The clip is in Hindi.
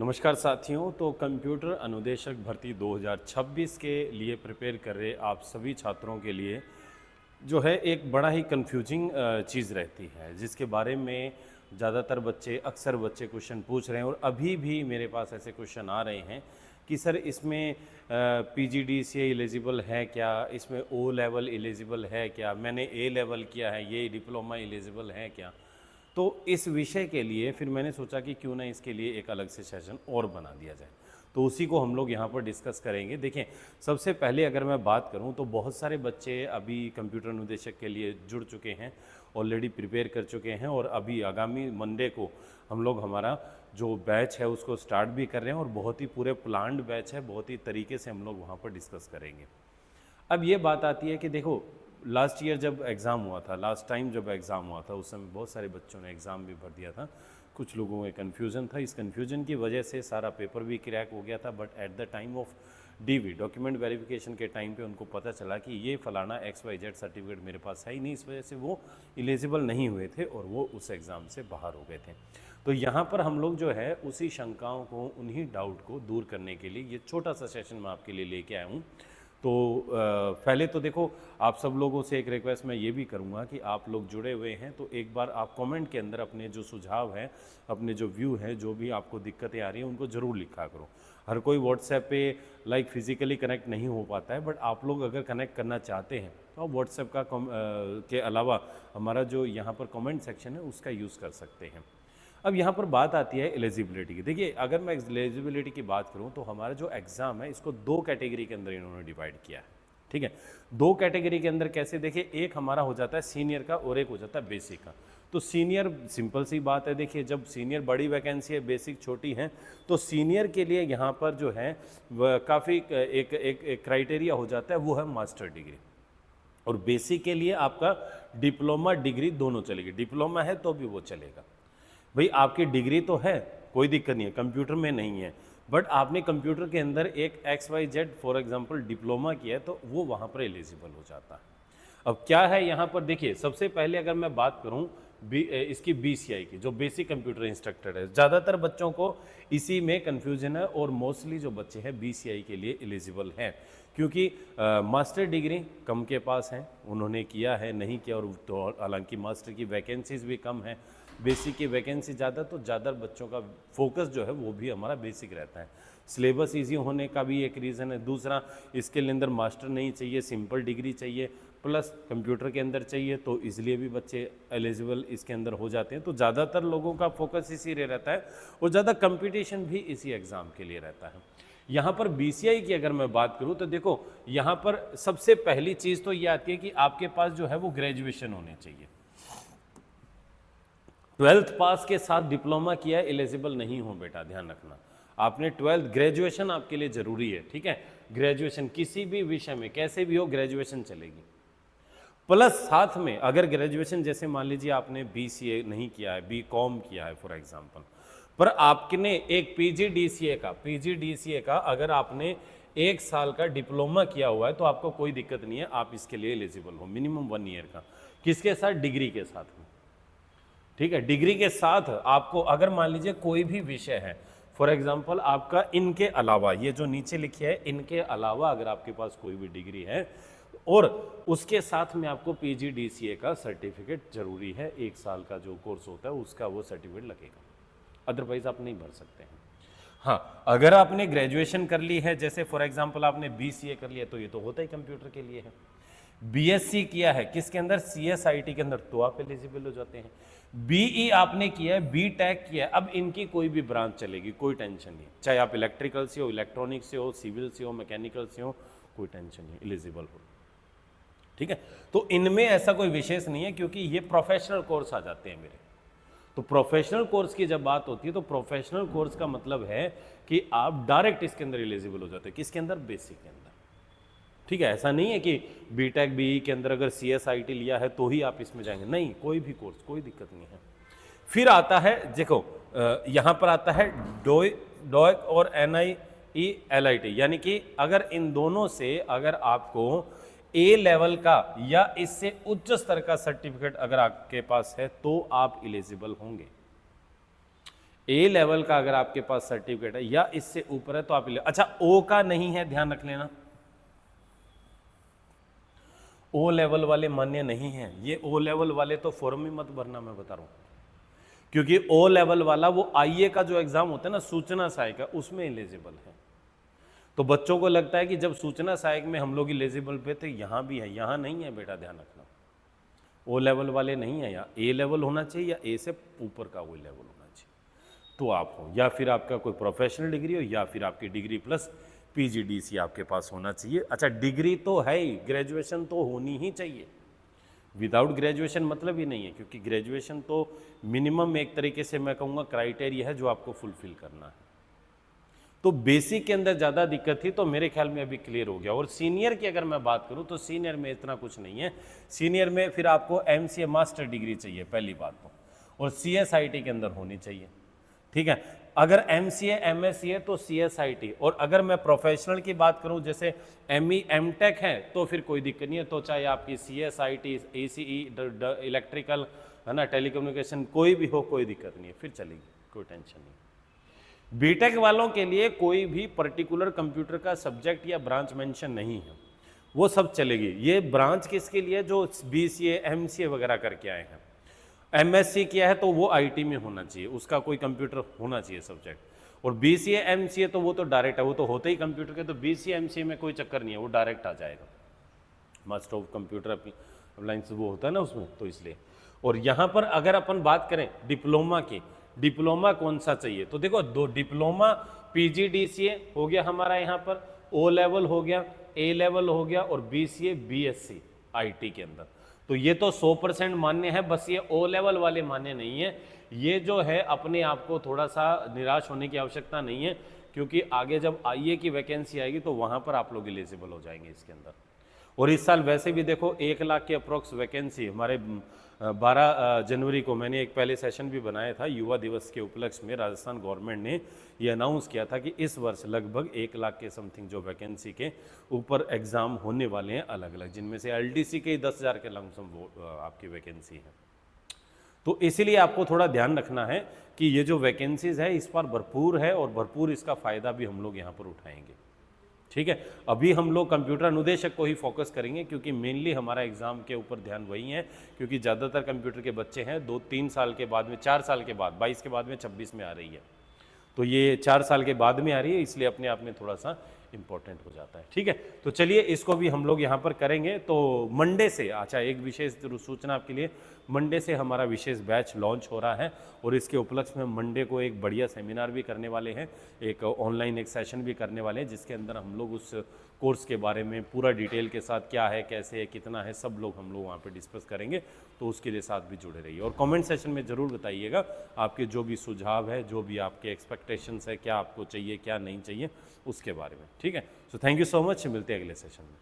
नमस्कार साथियों। तो कंप्यूटर अनुदेशक भर्ती 2026 के लिए प्रिपेयर कर रहे आप सभी छात्रों के लिए जो है एक बड़ा ही कंफ्यूजिंग चीज़ रहती है, जिसके बारे में ज़्यादातर बच्चे अक्सर क्वेश्चन पूछ रहे हैं। और अभी भी मेरे पास ऐसे क्वेश्चन आ रहे हैं कि सर इसमें PGDCA एलिजिबल है क्या, इसमें O लेवल एलिजिबल है क्या, मैंने A लेवल किया है, ये डिप्लोमा एलिजिबल है क्या। तो इस विषय के लिए फिर मैंने सोचा कि क्यों ना इसके लिए एक अलग से सेशन और बना दिया जाए, तो उसी को हम लोग यहाँ पर डिस्कस करेंगे। देखें, सबसे पहले अगर मैं बात करूँ तो बहुत सारे बच्चे अभी कंप्यूटर अनुदेशक के लिए जुड़ चुके हैं, ऑलरेडी प्रिपेयर कर चुके हैं, और अभी आगामी मंडे को हम लोग हमारा जो बैच है उसको स्टार्ट भी कर रहे हैं, और बहुत ही पूरे प्लान्ड बैच है, बहुत ही तरीके से हम लोग वहाँ पर डिस्कस करेंगे। अब ये बात आती है कि देखो, लास्ट ईयर जब एग्ज़ाम हुआ था, लास्ट टाइम जब एग्ज़ाम हुआ था, उस समय बहुत सारे बच्चों ने एग्ज़ाम भी भर दिया था। कुछ लोगों में कन्फ्यूज़न था, इस कन्फ्यूज़न की वजह से सारा पेपर भी क्रैक हो गया था। But at the time of DV document verification के टाइम पे उनको पता चला कि ये फ़लाना XYZ सर्टिफिकेट मेरे पास है ही नहीं, इस वजह से वो एलिजिबल नहीं हुए थे और वो उस एग्ज़ाम से बाहर हो गए थे। तो यहाँ पर हम लोग जो है उसी शंकाओं को, उन्हीं डाउट को दूर करने के लिए ये छोटा सा सेशन मैं आपके लिए लेके आया हूँ। तो पहले तो देखो, आप सब लोगों से एक रिक्वेस्ट मैं ये भी करूँगा कि आप लोग जुड़े हुए हैं तो एक बार आप कमेंट के अंदर अपने जो सुझाव हैं, अपने जो व्यू हैं, जो भी आपको दिक्कतें आ रही हैं, उनको ज़रूर लिखा करो। हर कोई व्हाट्सएप पे फिज़िकली कनेक्ट नहीं हो पाता है, बट आप लोग अगर कनेक्ट करना चाहते हैं तो आप व्हाट्सएप के अलावा हमारा जो यहाँ पर कमेंट सेक्शन है उसका यूज़ कर सकते हैं। अब यहाँ पर बात आती है एलिजिबिलिटी की। देखिए, अगर मैं एलिजिबिलिटी की बात करूँ तो हमारा जो एग्ज़ाम है इसको दो कैटेगरी के अंदर इन्होंने डिवाइड किया है। ठीक है, दो कैटेगरी के अंदर कैसे, देखिए, एक हमारा हो जाता है सीनियर का और एक हो जाता है बेसिक का। तो सीनियर, सिंपल सी बात है, देखिए, जब सीनियर बड़ी वैकेंसी है, बेसिक छोटी है, तो सीनियर के लिए यहाँ पर जो है वह काफ़ी एक क्राइटेरिया हो जाता है, वो है मास्टर डिग्री। और बेसिक के लिए आपका डिप्लोमा डिग्री दोनों चलेगी। डिप्लोमा है तो भी वो चलेगा। भाई, आपकी डिग्री तो है, कोई दिक्कत नहीं है, कंप्यूटर में नहीं है, बट आपने कंप्यूटर के अंदर एक XYZ फॉर एग्जांपल डिप्लोमा किया है, तो वो वहाँ पर एलिजिबल हो जाता है। अब क्या है यहाँ पर, देखिए, सबसे पहले अगर मैं बात करूँ इसकी BCI की, जो बेसिक कंप्यूटर इंस्ट्रक्टर है, ज़्यादातर बच्चों को इसी में कन्फ्यूजन है, और मोस्टली जो बच्चे हैं BCI के लिए एलिजिबल हैं, क्योंकि मास्टर डिग्री कम के पास है, उन्होंने किया है, नहीं किया, और तो हालांकि मास्टर की वैकेंसीज भी कम है, बेसिक की वैकेंसी ज़्यादा, तो ज़्यादा बच्चों का फोकस जो है वो भी हमारा बेसिक रहता है। सिलेबस इजी होने का भी एक रीज़न है। दूसरा, इसके अंदर मास्टर नहीं चाहिए, सिंपल डिग्री चाहिए, प्लस कंप्यूटर के अंदर चाहिए, तो इसलिए भी बच्चे एलिजिबल इसके अंदर हो जाते हैं। तो ज़्यादातर लोगों का फोकस इसी रहता है, और ज़्यादा कंपटीशन भी इसी एग्ज़ाम के लिए रहता है। यहाँ पर BCI की अगर मैं बात करूँ तो देखो, यहाँ पर सबसे पहली चीज़ तो ये आती है कि आपके पास जो है वो ग्रेजुएशन होनी चाहिए। 12th पास के साथ डिप्लोमा किया है, एलिजिबल नहीं हो बेटा, ध्यान रखना। आपने 12th, ग्रेजुएशन आपके लिए ज़रूरी है। ठीक है, ग्रेजुएशन किसी भी विषय में कैसे भी हो, ग्रेजुएशन चलेगी। प्लस साथ में अगर ग्रेजुएशन, जैसे मान लीजिए आपने BCA नहीं किया है, BCom किया है फॉर एग्जांपल, पर आपने एक PGDCA का अगर आपने 1 साल का डिप्लोमा किया हुआ है, तो आपको कोई दिक्कत नहीं है, आप इसके लिए एलिजिबल हो, मिनिमम 1 ईयर का। किसके साथ? डिग्री के साथ में। ठीक है, डिग्री के साथ आपको अगर मान लीजिए कोई भी विषय है, फॉर एग्जांपल आपका इनके अलावा, ये जो नीचे लिखे है इनके अलावा अगर आपके पास कोई भी डिग्री है, और उसके साथ में आपको PGDCA का सर्टिफिकेट जरूरी है, 1 साल का जो कोर्स होता है उसका वो सर्टिफिकेट लगेगा, अदरवाइज आप नहीं भर सकते हैं। हाँ, अगर आपने ग्रेजुएशन कर ली है, जैसे फॉर एग्जांपल आपने BCA कर लिया, तो ये तो होता ही कंप्यूटर के लिए है। BSc किया है किसके अंदर? CSIT के अंदर, तो आप एलिजिबल हो जाते हैं। BE आपने किया है, BTech किया है, अब इनकी कोई भी ब्रांच चलेगी, कोई टेंशन नहीं, चाहे आप इलेक्ट्रिकल से हो, इलेक्ट्रॉनिक्स से हो, सिविल से हो, मैकेनिकल से हो, कोई टेंशन नहीं, एलिजिबल हो। ठीक है, तो इनमें ऐसा कोई विशेष नहीं है, क्योंकि ये प्रोफेशनल कोर्स आ जाते हैं मेरे। तो प्रोफेशनल कोर्स की जब बात होती है, तो प्रोफेशनल कोर्स का मतलब है कि आप डायरेक्ट इसके अंदर एलिजिबल हो जाते हैं। किसके अंदर? बेसिक के अंदर। ठीक है, ऐसा नहीं है कि BTech BE के अंदर अगर CSIT लिया है तो ही आप इसमें जाएंगे, नहीं, कोई भी कोर्स, कोई दिक्कत नहीं है। फिर आता है, देखो, यहाँ पर आता है DOEC और NIE LIT, यानी कि अगर इन दोनों से अगर आपको A लेवल का या इससे उच्च स्तर का सर्टिफिकेट अगर आपके पास है, तो आप एलिजिबल होंगे। ए लेवल का अगर आपके पास सर्टिफिकेट है या इससे ऊपर है तो आप ले। अच्छा, ओ का नहीं है, ध्यान रख लेना, ओ लेवल वाले मान्य नहीं है। ये ओ लेवल वाले तो फॉर्म ही मत भरना, मैं बता रहा हूं, क्योंकि ओ लेवल वाला वो आईए का जो एग्जाम होता है ना, सूचना सहायक का, उसमें एलिजिबल है। तो बच्चों को लगता है कि जब सूचना सहायक में हम लोग एलिजिबल पे थे, यहां भी है, यहां नहीं है बेटा, ध्यान रखना। ओ लेवल वाले नहीं है, या ए लेवल होना चाहिए या ए से ऊपर का वो लेवल होना चाहिए, तो आप हो, या फिर आपका कोई प्रोफेशनल डिग्री हो, या फिर आपकी डिग्री प्लस पीजीडीसी आपके पास होना चाहिए। अच्छा, डिग्री तो है ही, ग्रेजुएशन तो होनी ही चाहिए, विदाउट ग्रेजुएशन मतलब ही नहीं है, क्योंकि ग्रेजुएशन तो मिनिमम एक तरीके से मैं कहूँगा क्राइटेरिया है जो आपको फुलफिल करना है। तो बेसिक के अंदर ज़्यादा दिक्कत थी, तो मेरे ख्याल में अभी क्लियर हो गया। और सीनियर की अगर मैं बात करूँ तो सीनियर में इतना कुछ नहीं है। सीनियर में फिर आपको एमसीए मास्टर डिग्री चाहिए पहली बात तो, और सीएसआईटी के अंदर होनी चाहिए, ठीक है। अगर एमसीए एमएससी है तो सीएसआईटी, और अगर मैं प्रोफेशनल की बात करूं जैसे एमई एमटेक है तो फिर कोई दिक्कत नहीं है, तो चाहे आपकी सीएसआईटी एसीई इलेक्ट्रिकल है ना, टेलीकम्युनिकेशन कोई भी हो, कोई दिक्कत नहीं है, फिर चलेगी, कोई टेंशन नहीं। बीटेक वालों के लिए कोई भी पर्टिकुलर कंप्यूटर का सब्जेक्ट या ब्रांच मेंशन नहीं है, वो सब चलेगी। ये ब्रांच किसके लिए, जो बीसीए एमसीए वगैरह करके आए हैं। एमएससी किया है तो वो आईटी में होना चाहिए, उसका कोई कंप्यूटर होना चाहिए सब्जेक्ट। और बीसीए एमसीए तो वो तो डायरेक्ट है, वो तो होते ही कंप्यूटर के, तो बीसीए एमसीए में कोई चक्कर नहीं है, वो डायरेक्ट आ जाएगा। मास्टर ऑफ कंप्यूटर अप्लायंस वो होता है ना उसमें, तो इसलिए। और यहाँ पर अगर अपन बात करें डिप्लोमा की, डिप्लोमा कौन सा चाहिए, तो देखो दो डिप्लोमा, पीजीडीसीए हो गया हमारा यहाँ पर, ओ लेवल हो गया, ए लेवल हो गया, और बीसीए बीएससी आईटी के अंदर। तो ये तो 100% मान्य है, बस ये ओ लेवल वाले मान्य नहीं है। ये जो है अपने आप को थोड़ा सा निराश होने की आवश्यकता नहीं है, क्योंकि आगे जब आईए की वैकेंसी आएगी तो वहाँ पर आप लोग एलिजिबल हो जाएंगे इसके अंदर। और इस साल वैसे भी देखो 1 लाख के अप्रोक्स वैकेंसी हमारे 12 जनवरी को मैंने एक पहले सेशन भी बनाया था, युवा दिवस के उपलक्ष्य में राजस्थान गवर्नमेंट ने ये अनाउंस किया था कि इस वर्ष लगभग 1 लाख के समथिंग जो वैकेंसी के ऊपर एग्ज़ाम होने वाले हैं अलग अलग, जिनमें से एलडीसी के 10,000 के लमसम वो आपकी वैकेंसी है। तो इसीलिए आपको थोड़ा ध्यान रखना है कि ये जो वैकेंसीज है इस बार भरपूर है, और भरपूर इसका फ़ायदा भी हम लोग यहाँ पर उठाएंगे, ठीक है। अभी हम लोग कंप्यूटर अनुदेशक को ही फोकस करेंगे, क्योंकि मेनली हमारा एग्जाम के ऊपर ध्यान वही है, क्योंकि ज़्यादातर कंप्यूटर के बच्चे हैं 2-3 साल के बाद में, 4 साल के बाद, 22 के बाद में 26 में आ रही है, तो ये 4 साल के बाद में आ रही है, इसलिए अपने आप में थोड़ा सा इंपॉर्टेंट हो जाता है, ठीक है। तो चलिए इसको भी हम लोग यहाँ पर करेंगे। तो मंडे से, अच्छा एक विशेष सूचना आपके लिए, मंडे से हमारा विशेष बैच लॉन्च हो रहा है, और इसके उपलक्ष्य में मंडे को एक बढ़िया सेमिनार भी करने वाले हैं, एक ऑनलाइन एक सेशन भी करने वाले हैं, जिसके अंदर हम लोग उस कोर्स के बारे में पूरा डिटेल के साथ क्या है, कैसे है, कितना है, सब लोग हम लोग वहाँ पे डिस्कस करेंगे। तो उसके लिए साथ भी जुड़े रहिए, और कमेंट सेशन में ज़रूर बताइएगा आपके जो भी सुझाव है, जो भी आपके एक्सपेक्टेशंस है, क्या आपको चाहिए क्या नहीं चाहिए उसके बारे में, ठीक है। So thank you so much, मिलते हैं अगले सेशन में।